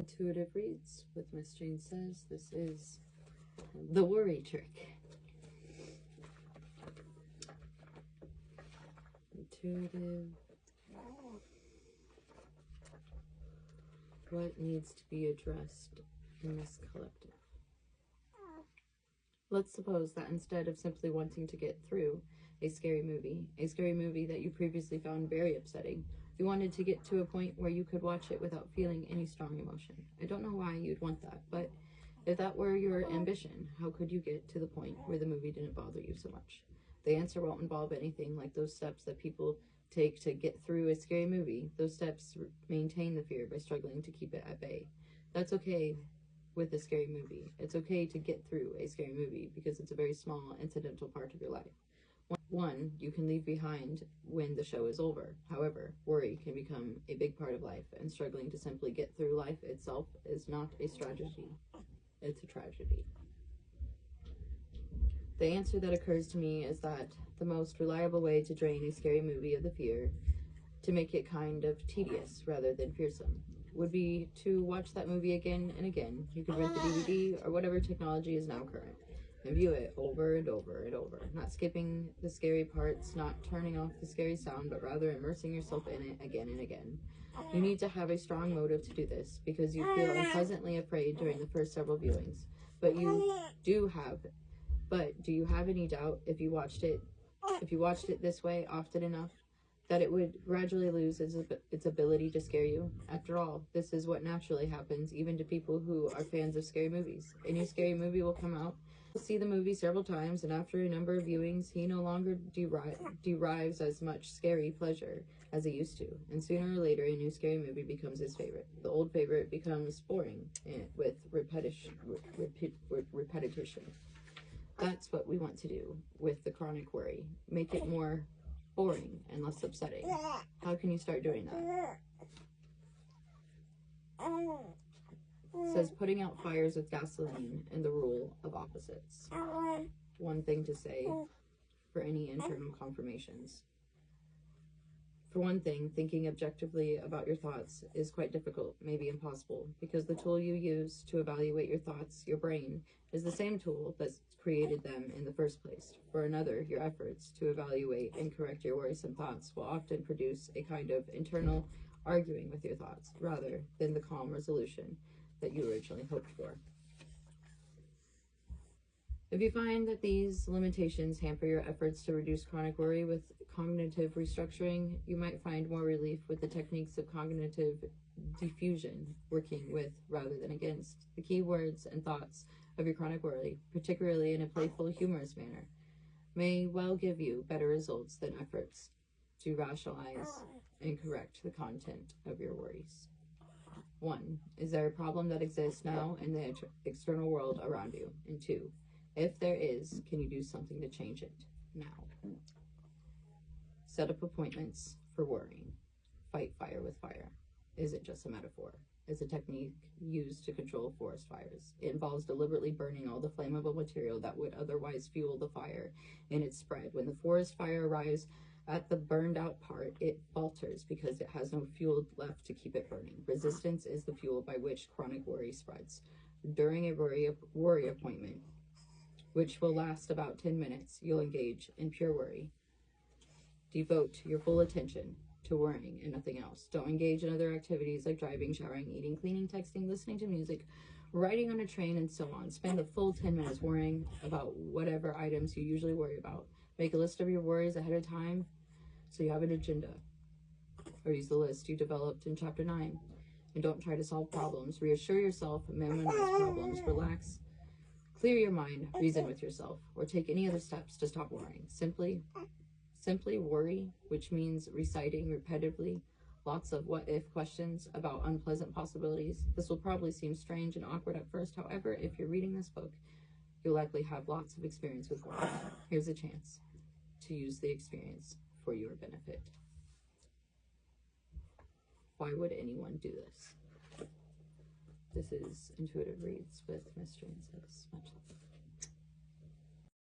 Intuitive Reads with Miss Jane Says. This is the worry trick. Intuitive. What needs to be addressed in this collective? Let's suppose that instead of simply wanting to get through a scary movie that you previously found very upsetting, you wanted to get to a point where you could watch it without feeling any strong emotion. I don't know why you'd want that, but if that were your ambition, how could you get to the point where the movie didn't bother you so much? The answer won't involve anything like those steps that people take to get through a scary movie. Those steps maintain the fear by struggling to keep it at bay. That's okay with a scary movie. It's okay to get through a scary movie because it's a very small, incidental part of your life. One you can leave behind when the show is over. However, worry can become a big part of life, and struggling to simply get through life itself is not a strategy. It's a tragedy. The answer that occurs to me is that the most reliable way to drain a scary movie of the fear, to make it kind of tedious rather than fearsome, would be to watch that movie again and again. You could rent the DVD or whatever technology is now current and view it over and over and over, not skipping the scary parts, not turning off the scary sound, but rather immersing yourself in it again and again. You need to have a strong motive to do this because you feel unpleasantly afraid during the first several viewings. But do you have any doubt if you watched it this way often enough, that it would gradually lose its ability to scare you? After all, this is what naturally happens even to people who are fans of scary movies. A new scary movie will come out. You'll see the movie several times, and after a number of viewings, he no longer derives as much scary pleasure as he used to. And sooner or later, a new scary movie becomes his favorite. The old favorite becomes boring with repetition. That's what we want to do with the chronic worry. Make it more boring and less upsetting. How can you start doing that? It says putting out fires with gasoline and the rule of opposites. One thing to say for any internal confirmations. For one thing, thinking objectively about your thoughts is quite difficult, maybe impossible, because the tool you use to evaluate your thoughts, your brain, is the same tool that's created them in the first place. For another, your efforts to evaluate and correct your worrisome thoughts will often produce a kind of internal arguing with your thoughts, rather than the calm resolution that you originally hoped for. If you find that these limitations hamper your efforts to reduce chronic worry with cognitive restructuring, you might find more relief with the techniques of cognitive diffusion, working with rather than against the key words and thoughts of your chronic worry, particularly in a playful, humorous manner, may well give you better results than efforts to rationalize and correct the content of your worries. 1. Is there a problem that exists now in the external world around you? And 2. If there is, can you do something to change it now? Set up appointments for worrying. Fight fire with fire. Is it just a metaphor? It's a technique used to control forest fires. It involves deliberately burning all the flammable material that would otherwise fuel the fire in its spread. When the forest fire arrives at the burned out part, it falters because it has no fuel left to keep it burning. Resistance is the fuel by which chronic worry spreads. During a worry appointment, which will last about 10 minutes, you'll engage in pure worry. Devote your full attention to worrying and nothing else. Don't engage in other activities like driving, showering, eating, cleaning, texting, listening to music, riding on a train, and so on. Spend the full 10 minutes worrying about whatever items you usually worry about. Make a list of your worries ahead of time so you have an agenda. Or use the list you developed in Chapter 9. And don't try to solve problems. Reassure yourself, minimize problems, relax, clear your mind, reason with yourself, or take any other steps to stop worrying. Simply worry, which means reciting repetitively lots of what-if questions about unpleasant possibilities. This will probably seem strange and awkward at first. However, if you're reading this book, you'll likely have lots of experience with worry. Here's a chance to use the experience for your benefit. Why would anyone do this? This is Intuitive Reads with Miss Jane Says. Much love.